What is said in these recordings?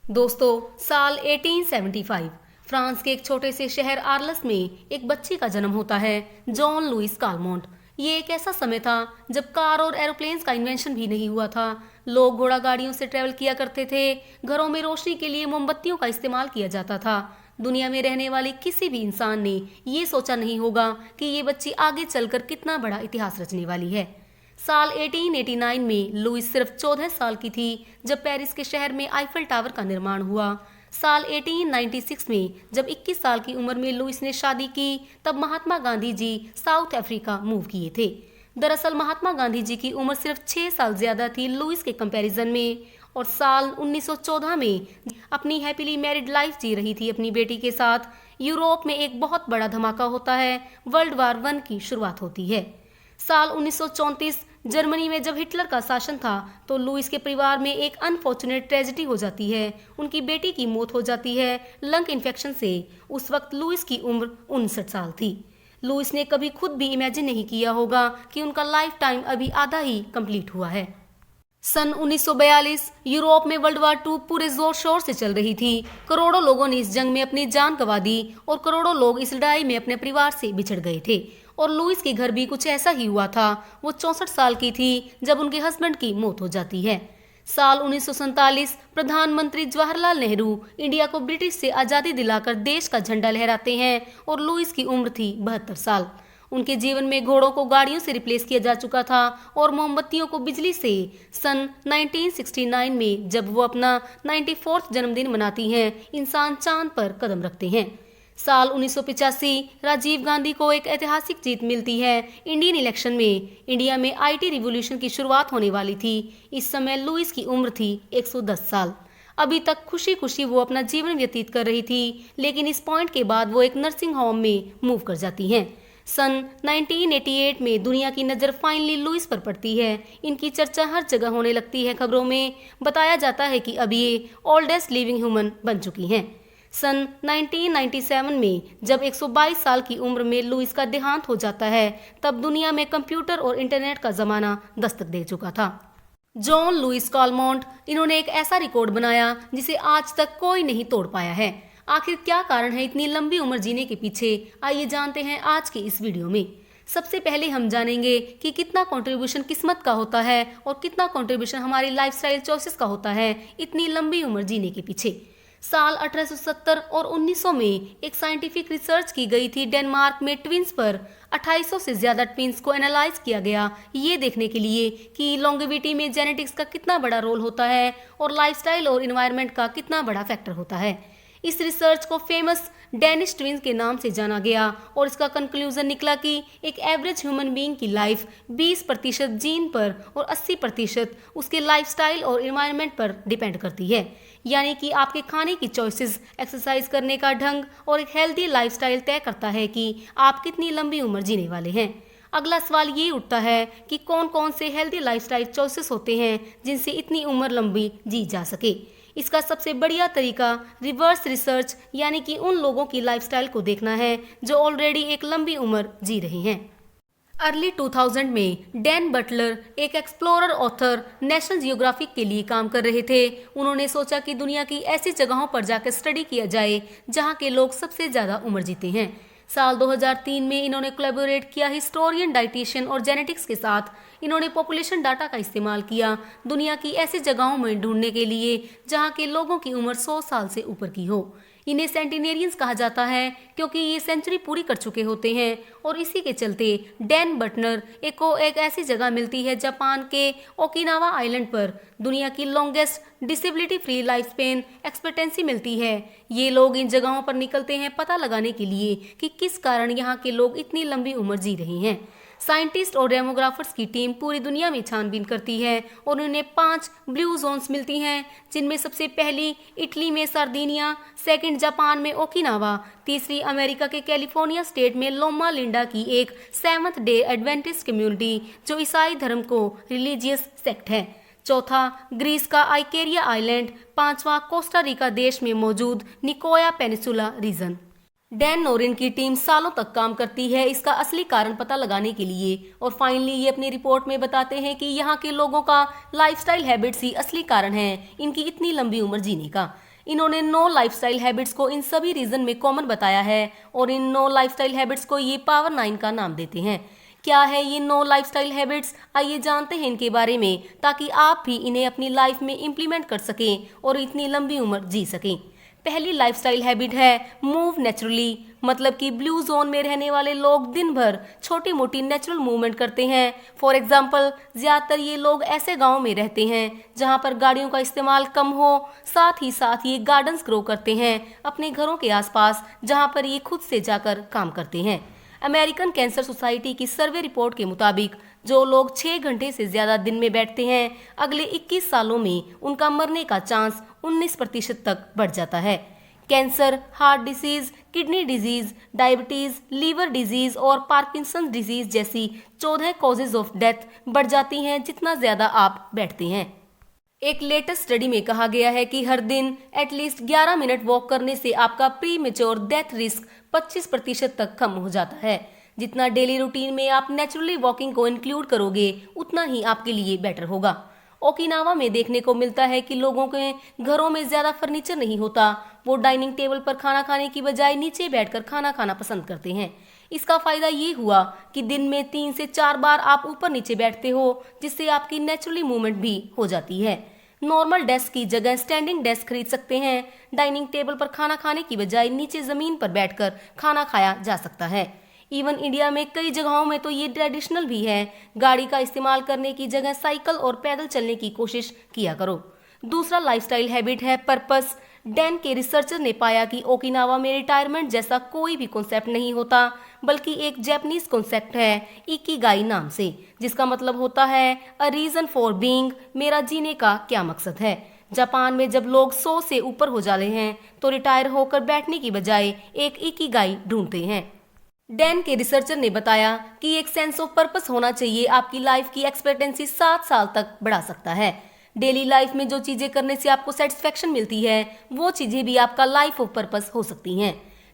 दोस्तों, साल 1875 फ्रांस के एक छोटे से शहर आर्लस में एक बच्चे का जन्म होता है, जॉन लुइस कालमोंट। ये एक ऐसा समय था जब कार और एरोप्लेन्स का इन्वेंशन भी नहीं हुआ था। लोग घोड़ा गाड़ियों से ट्रेवल किया करते थे। घरों में रोशनी के लिए मोमबत्तियों का इस्तेमाल किया जाता था। दुनिया में रहने वाले किसी भी इंसान ने ये सोचा नहीं होगा कि ये बच्ची आगे चलकर कितना बड़ा इतिहास रचने वाली है। साल 1889 में लुइस सिर्फ 14 साल की थी जब पेरिस के शहर में आईफल टावर का निर्माण हुआ। साल 1896 में जब 21 साल की उम्र में लुइस ने शादी की, तब Mahatma Gandhi ji south Africa move किए थे। दरअसल महात्मा गांधी जी की उम्र सिर्फ 6 साल ज्यादा थी लुइस के कंपैरिजन में, और साल 1914 में अपनी हैप्पीली मैरिड लाइफ जी रही थी अपनी बेटी के साथ। यूरोप में एक बहुत बड़ा धमाका होता है, वर्ल्ड वार 1 की शुरुआत होती है। साल 1934 जर्मनी में जब हिटलर का शासन था, तो लुइस के परिवार में एक अनफॉर्चुनेट ट्रेजेडी हो जाती है। उनकी बेटी की मौत हो जाती है लंग इन्फेक्शन से। उस वक्त लुइस की उम्र 59 साल थी। लुइस ने कभी खुद भी इमेजिन नहीं किया होगा कि उनका लाइफ टाइम अभी आधा ही कंप्लीट हुआ है। सन 1942 यूरोप में वर्ल्ड वार 2 पूरे जोर शोर से चल रही थी। करोड़ों लोगों ने इस जंग में अपनी जान गंवा दी और करोड़ों लोग इस लड़ाई में अपने परिवार से बिछड़ गए थे। और लुइस के घर भी कुछ ऐसा ही हुआ था। वो 64 साल की थी जब उनके हस्बैंड की मौत हो जाती है। साल 1947 प्रधानमंत्री जवाहरलाल नेहरू इंडिया को ब्रिटिश से आज़ादी दिलाकर देश का झंडा लहराते हैं, और लुइस की उम्र थी 72 साल। उनके जीवन में घोड़ों को गाड़ियों से रिप्लेस किया जा चुका था और मोमबत्तियों को बिजली से। सन 1969 में जब वो अपना 94वां जन्मदिन मनाती हैं, इंसान चांद पर कदम रखते हैं। साल 1985 राजीव गांधी को एक ऐतिहासिक जीत मिलती है इंडियन इलेक्शन में। इंडिया में आईटी रिवॉल्यूशन की शुरुआत होने वाली थी। इस समय लुइस की उम्र थी 110 साल। अभी तक खुशी खुशी वो अपना जीवन व्यतीत कर रही थी, लेकिन इस पॉइंट के बाद वो एक नर्सिंग होम में मूव कर जाती हैं। सन 1988 में दुनिया की नज़र फाइनली लुइस पर पड़ती है। इनकी चर्चा हर जगह होने लगती है। खबरों में बताया जाता है कि अब ये ओल्डेस्ट लिविंग ह्यूमन बन चुकी हैं। सन 1997 में जब 122 साल की उम्र में लुइस का देहांत हो जाता है, तब दुनिया में कंप्यूटर और इंटरनेट का जमाना दस्तक दे चुका था। जॉन लुइस कालमोंट, इन्होंने एक ऐसा रिकॉर्ड बनाया जिसे आज तक कोई नहीं तोड़ पाया है। आखिर क्या कारण है इतनी लंबी उम्र जीने के पीछे, आइए जानते हैं आज के इस वीडियो में। सबसे पहले हम जानेंगे कि कितना कंट्रीब्यूशन किस्मत का होता है और कितना कंट्रीब्यूशन हमारी लाइफस्टाइल चॉइसेस का होता है इतनी लंबी उम्र जीने के पीछे। साल 1870 और 1900 में एक साइंटिफिक रिसर्च की गई थी डेनमार्क में ट्विंस पर। 2800 से ज्यादा ट्विंस को एनालाइज किया गया, ये देखने के लिए कि लॉन्गेविटी में जेनेटिक्स का कितना बड़ा रोल होता है और लाइफस्टाइल और इन्वायरमेंट का कितना बड़ा फैक्टर होता है। इस रिसर्च को फेमस डेनिश ट्विंस के नाम से जाना गया और इसका कंक्लूजन निकला कि एक एवरेज ह्यूमन बीइंग की लाइफ 20% जीन पर और 80% उसके लाइफस्टाइल और एनवायरनमेंट पर डिपेंड करती है। यानी कि आपके खाने की चॉइसेस, एक्सरसाइज करने का ढंग और एक हेल्दी लाइफस्टाइल तय करता है कि आप कितनी लंबी उम्र जीने वाले हैं। अगला सवाल ये उठता है कि कौन कौन से हेल्दी लाइफस्टाइल चॉइसेस होते हैं जिनसे इतनी उम्र लंबी जी जा सके। इसका सबसे बढ़िया तरीका रिवर्स रिसर्च यानी कि उन लोगों की लाइफस्टाइल को देखना है जो ऑलरेडी एक लंबी उम्र जी रहे हैं। अर्ली 2000 में डैन बटलर, एक एक्सप्लोरर ऑथर, नेशनल जियोग्राफिक के लिए काम कर रहे थे। उन्होंने सोचा कि दुनिया की ऐसी जगहों पर जाकर स्टडी किया जाए जहां के लोग सबसे ज़्यादा उम्र जीते हैं। साल 2003 में इन्होंने कोलैबोरेट किया हिस्टोरियन, डाइटिशियन और जेनेटिक्स के साथ। इन्होंने पॉपुलेशन डाटा का इस्तेमाल किया दुनिया की ऐसी जगहों में ढूंढने के लिए जहां के लोगों की उम्र 100 साल से ऊपर की हो। इन्हें सेंटिनेरियंस कहा जाता है क्योंकि ये सेंचुरी पूरी कर चुके होते हैं, और इसी के चलते डैन बटनर को एक ऐसी जगह मिलती है जापान के ओकिनावा आइलैंड पर। दुनिया की longest disability free life span expectancy मिलती है। ये लोग इन जगहों पर निकलते हैं पता लगाने के लिए कि किस कारण यहाँ के लोग इतनी लंबी उम्र जी रहे हैं। साइंटिस्ट और डेमोग्राफर्स की टीम पूरी दुनिया में छानबीन करती है और उन्हें 5 ब्लू जोन्स मिलती हैं, जिनमें सबसे पहली इटली में सार्दिनिया, सेकंड जापान में ओकिनावा, तीसरी अमेरिका के कैलिफोर्निया स्टेट में लोमा लिंडा की एक सेवंथ डे एडवेंटिस्ट कम्युनिटी जो ईसाई धर्म को रिलीजियस सेक्ट है, चौथा ग्रीस का आइकेरिया आइलैंड, पांचवा कोस्टा रिका देश में मौजूद निकोया पेनिसुला रीजन। डैन नोरिन की टीम सालों तक काम करती है इसका असली कारण पता लगाने के लिए, और फाइनली ये अपनी रिपोर्ट में बताते हैं कि यहाँ के लोगों का लाइफस्टाइल हैबिट्स ही असली कारण है इनकी इतनी लंबी उम्र जीने का। इन्होंने 9 लाइफस्टाइल हैबिट्स को इन सभी रीजन में कॉमन बताया है और इन 9 लाइफस्टाइल हैबिट्स को ये पावर 9 का नाम देते हैं। क्या है ये 9 लाइफस्टाइल हैबिट्स, आइए जानते हैं इनके बारे में, ताकि आप भी इन्हें अपनी लाइफ में इम्प्लीमेंट कर सकें और इतनी लंबी उम्र जी सकें। पहली लाइफस्टाइल हैबिट है मूव नेचुरली, मतलब कि ब्लू जोन में रहने वाले लोग दिन भर छोटी मोटी नेचुरल मूवमेंट करते हैं। फॉर एग्जाम्पल, ज्यादातर ये लोग ऐसे गाँव में रहते हैं जहाँ पर गाड़ियों का इस्तेमाल कम हो, साथ ही ये गार्डन्स ग्रो करते हैं अपने घरों के आसपास, जहाँ पर ये खुद से जाकर काम करते हैं। अमेरिकन कैंसर सोसाइटी की सर्वे रिपोर्ट के मुताबिक जो लोग 6 घंटे से ज्यादा दिन में बैठते हैं, अगले 21 सालों में उनका मरने का चांस 19% तक बढ़ जाता है। Cancer, heart disease, kidney disease, diabetes, liver disease और पार्किंसंस डिजीज जैसी 14 कॉजेज ऑफ डेथ बढ़ जाती हैं जितना ज्यादा आप बैठते हैं। एक लेटेस्ट स्टडी में कहा गया है कि हर दिन एटलीस्ट 11 मिनट वॉक करने से आपका प्री मेच्योर डेथ रिस्क 25% तक कम हो जाता है। जितना डेली रूटीन में आप नेचुरली वॉकिंग को इंक्लूड करोगे, उतना ही आपके लिए बेटर होगा। ओकिनावा में देखने को मिलता है कि लोगों के घरों में ज्यादा फर्नीचर नहीं होता, वो डाइनिंग टेबल पर खाना खाने की बजाय नीचे बैठकर खाना खाना पसंद करते हैं। इसका फायदा ये हुआ कि दिन में 3 से 4 बार आप ऊपर नीचे बैठते हो, जिससे आपकी नेचुरली मूवमेंट भी हो जाती है। नॉर्मल डेस्क की जगह स्टैंडिंग डेस्क खरीद सकते हैं। डाइनिंग टेबल पर खाना खाने की बजाय नीचे जमीन पर बैठकर खाना खाया जा सकता है। इवन इंडिया में कई जगहों में तो ये ट्रेडिशनल भी है। गाड़ी का इस्तेमाल करने की जगह साइकिल और पैदल चलने की कोशिश किया करो। दूसरा लाइफस्टाइल हैबिट है पर्पस। डैन के रिसर्चर ने पाया कि ओकिनावा में रिटायरमेंट जैसा कोई भी कॉन्सेप्ट नहीं होता, बल्कि एक जापानीज कॉन्सेप्ट है इकिगाई नाम से, जिसका मतलब होता है अ रीजन फॉर बीइंग, मेरा जीने का क्या मकसद है। जापान में जब लोग 100 से ऊपर हो जाते हैं तो रिटायर होकर बैठने की बजाय एक इकिगाई ढूंढते हैं। डैन के रिसर्चर ने बताया कि एक सेंस ऑफ पर्पस होना चाहिए आपकी लाइफ की एक्सपेक्टेंसी 7 साल तक बढ़ा सकता है। डेली लाइफ में जो चीजें करने से आपको सेटिस्फेक्शन मिलती है, वो चीजें भी आपका लाइफ ऑफ पर्पस हो सकती हैं।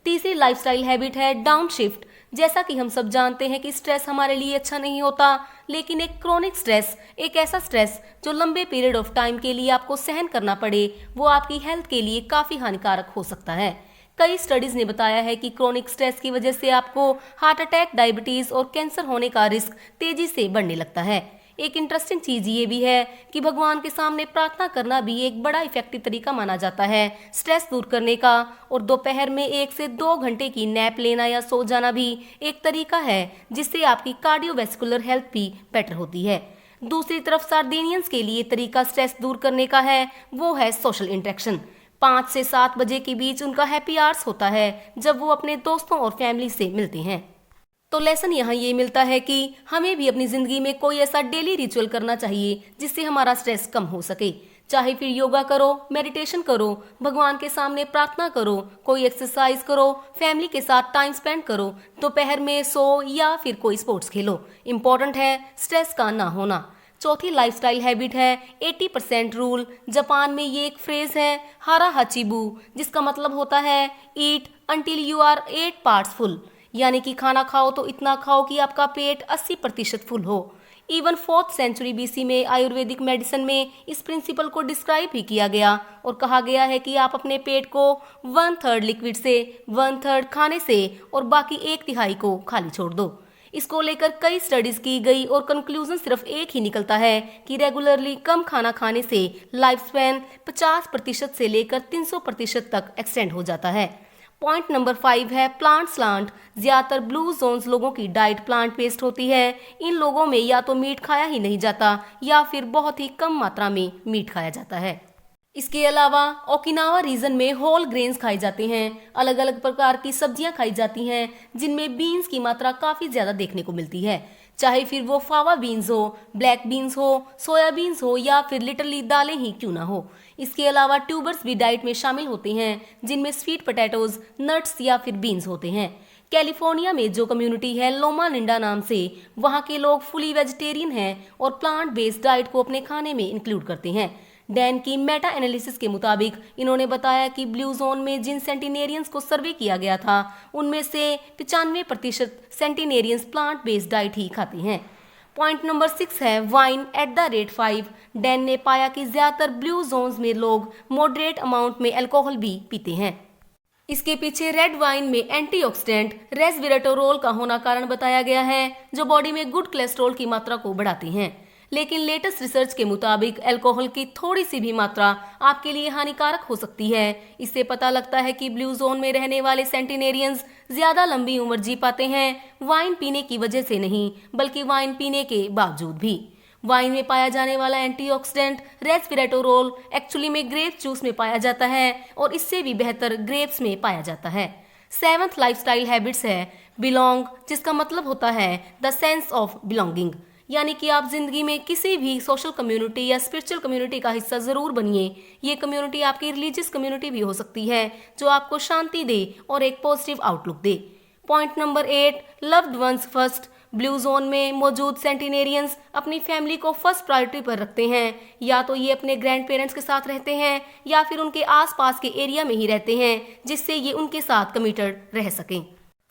तीसरी लाइफस्टाइल हैबिट है डाउन शिफ्ट। जैसा कि हम सब जानते हैं कि स्ट्रेस हमारे लिए अच्छा नहीं होता, लेकिन एक क्रोनिक स्ट्रेस, एक ऐसा स्ट्रेस जो लंबे पीरियड ऑफ टाइम के लिए आपको सहन करना पड़े, वो आपकी हेल्थ के लिए काफी हानिकारक हो सकता है। कई स्टडीज ने बताया है कि क्रोनिक स्ट्रेस की वजह से आपको हार्ट अटैक, डायबिटीज और कैंसर होने का रिस्क तेजी से बढ़ने लगता है। एक इंटरेस्टिंग चीज ये भी है कि भगवान के सामने प्रार्थना करना भी एक बड़ा इफेक्टिव तरीका माना जाता है स्ट्रेस दूर करने का, और दोपहर में 1 से 2 घंटे की नैप लेना या सो जाना भी एक तरीका है जिससे आपकी कार्डियोवैस्कुलर हेल्थ भी बेटर होती है। दूसरी तरफ सार्डिनियंस के लिए तरीका स्ट्रेस दूर करने का है, वो है सोशल इंटरेक्शन। 5 से 7 बजे के बीच उनका हैप्पी आवर्स होता है, जब वो अपने दोस्तों और फैमिली से मिलते हैं। तो लेसन यहाँ ये मिलता है कि हमें भी अपनी जिंदगी में कोई ऐसा डेली रिचुअल करना चाहिए जिससे हमारा स्ट्रेस कम हो सके। चाहे फिर योगा करो, मेडिटेशन करो, भगवान के सामने प्रार्थना करो, कोई एक्सरसाइज करो, फैमिली के साथ टाइम स्पेंड करो, दोपहर में सो या फिर कोई स्पोर्ट्स खेलो। इम्पोर्टेंट है स्ट्रेस का ना होना। चौथी लाइफस्टाइल हैबिट है 80% रूल। जापान में ये एक फ्रेज है हारा हाचिबू, जिसका मतलब होता है eat until you are 8 parts full, यानी कि खाना खाओ तो इतना खाओ कि आपका पेट 80% फुल हो। इवन 4th सेंचुरी BC में आयुर्वेदिक मेडिसिन में इस प्रिंसिपल को डिस्क्राइब भी किया गया और कहा गया है कि आप अपने पेट को 1/3 लिक्विड से, 1/3 खाने से और बाकी 1/3 को खाली छोड़ दो। इसको लेकर कई स्टडीज की गई और कंक्लूजन सिर्फ एक ही निकलता है कि रेगुलरली कम खाना खाने से लाइफ स्पैन 50% से लेकर 300% तक एक्सटेंड हो जाता है। पॉइंट नंबर 5 है प्लांट स्लांट। ज्यादातर ब्लू जोन्स लोगों की डाइट प्लांट बेस्ड होती है। इन लोगों में या तो मीट खाया ही नहीं जाता या फिर बहुत ही कम मात्रा में मीट खाया जाता है। इसके अलावा ओकिनावा रीजन में होल ग्रेन्स खाए जाते हैं। अलग अलग प्रकार की सब्जियां खाई जाती हैं जिनमें बीन्स की मात्रा काफी ज्यादा देखने को मिलती है, चाहे फिर वो फावा बीन्स हो, ब्लैक बीन्स हो, सोया बीन्स हो या फिर लिटरली दालें ही क्यों ना हो। इसके अलावा ट्यूबर्स भी डाइट में शामिल होते हैं जिनमें स्वीट पोटैटोज, नट्स या फिर बीन्स होते हैं। कैलिफोर्निया में जो कम्युनिटी है लोमा लिंडा नाम से, वहाँ के लोग फुली वेजिटेरियन हैं और प्लांट बेस्ड डाइट को अपने खाने में इंक्लूड करते हैं। डैन की मेटा एनालिसिस के मुताबिक इन्होंने बताया कि ब्लू जोन में जिन सेंटिनेरियंस को सर्वे किया गया था, उनमें से 95% सेंटिनेरियंस प्लांट बेस्ड डाइट ही खाते हैं। पॉइंट नंबर 6 है wine at the rate 5। Dan ने पाया कि ज्यादातर ब्लू जोन्स में लोग मॉडरेट अमाउंट में अल्कोहल भी पीते हैं। इसके पीछे रेड वाइन में एंटीऑक्सीडेंट रेस्वेराट्रोल का होना कारण बताया गया है, जो बॉडी में गुड कोलेस्ट्रॉल की मात्रा को बढ़ाती हैं। लेकिन लेटेस्ट रिसर्च के मुताबिक अल्कोहल की थोड़ी सी भी मात्रा आपके लिए हानिकारक हो सकती है। इससे पता लगता है कि ब्लू जोन में रहने वाले सेंटिनेरियंस ज्यादा लंबी उम्र जी पाते हैं, वाइन पीने की वजह से नहीं, बल्कि वाइन पीने के बावजूद भी। वाइन में पाया जाने वाला एंटीऑक्सीडेंट रेस्वेराट्रोल एक्चुअली में ग्रेप जूस में पाया जाता है और इससे भी बेहतर ग्रेप्स में पाया जाता है। 7th लाइफस्टाइल हैबिट्स है बिलोंग, जिसका मतलब होता है द सेंस ऑफ बिलोंगिंग, यानी कि आप जिंदगी में किसी भी सोशल कम्युनिटी या स्पिरिचुअल कम्युनिटी का हिस्सा जरूर बनिए। ये कम्युनिटी आपकी रिलीजियस कम्युनिटी भी हो सकती है, जो आपको शांति दे और एक पॉजिटिव आउटलुक दे। Point number 8 loved ones first. Blue zone में मौजूद सेंटिनेरियंस अपनी फैमिली को फर्स्ट प्रायोरिटी पर रखते हैं। या तो ये अपने ग्रैंड पेरेंट्स के साथ रहते हैं या फिर उनके आसपास के एरिया में ही रहते हैं, जिससे ये उनके साथ कमिटेड रह सकें।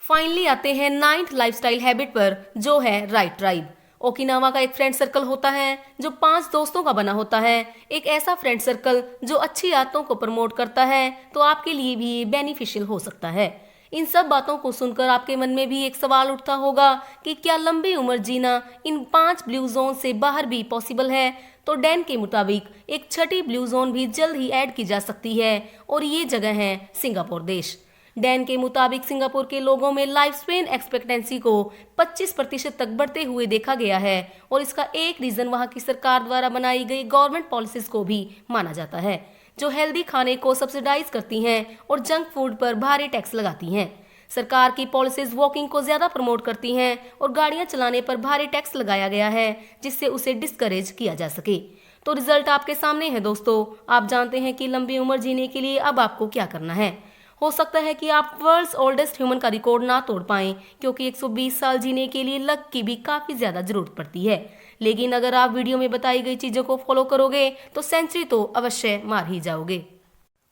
फाइनली आते हैं 9th लाइफस्टाइल हैबिट पर, जो है राइट ट्राइब। ओकिनावा का एक फ्रेंड सर्कल होता है जो 5 दोस्तों का बना होता है। एक ऐसा फ्रेंड सर्कल जो अच्छी आदतों को प्रमोट करता है, तो आपके लिए भी बेनिफिशियल हो सकता है। इन सब बातों को सुनकर आपके मन में भी एक सवाल उठता होगा कि क्या लंबी उम्र जीना इन 5 ब्लू जोन से बाहर भी पॉसिबल है? तो डैन के मुताबिक एक छठी ब्लू जोन भी जल्द ही ऐड की जा सकती है और ये जगह है सिंगापुर देश। डैन के मुताबिक सिंगापुर के लोगों में लाइफ स्पेन एक्सपेक्टेंसी को 25% तक बढ़ते हुए देखा गया है और इसका एक रीजन वहां की सरकार द्वारा बनाई गई गवर्नमेंट पॉलिसीज को भी माना जाता है, जो हेल्दी खाने को सब्सिडाइज करती हैं और जंक फूड पर भारी टैक्स लगाती हैं। सरकार की पॉलिसीज वॉकिंग को ज्यादा प्रमोट करती हैं और गाड़ियां चलाने पर भारी टैक्स लगाया गया है, जिससे उसे डिस्करेज किया जा सके। तो रिजल्ट आपके सामने है दोस्तों। आप जानते हैं कि लंबी उम्र जीने के लिए अब आपको क्या करना है। हो सकता है कि आप वर्ल्ड्स ओल्डेस्ट ह्यूमन का रिकॉर्ड ना तोड़ पाएं, क्योंकि 120 साल जीने के लिए लक की भी काफी ज्यादा जरूरत पड़ती है। लेकिन अगर आप वीडियो में बताई गई चीजों को फॉलो करोगे तो सेंचुरी तो अवश्य मार ही जाओगे।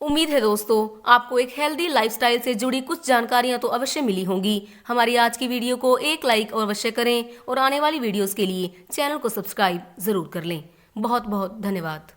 उम्मीद है दोस्तों आपको एक हेल्दी लाइफस्टाइल से जुड़ी कुछ जानकारियां तो अवश्य मिली होंगी। हमारी आज की वीडियो को एक लाइक और अवश्य करें और आने वाली वीडियोस के लिए चैनल को सब्सक्राइब जरूर कर लें। बहुत बहुत धन्यवाद।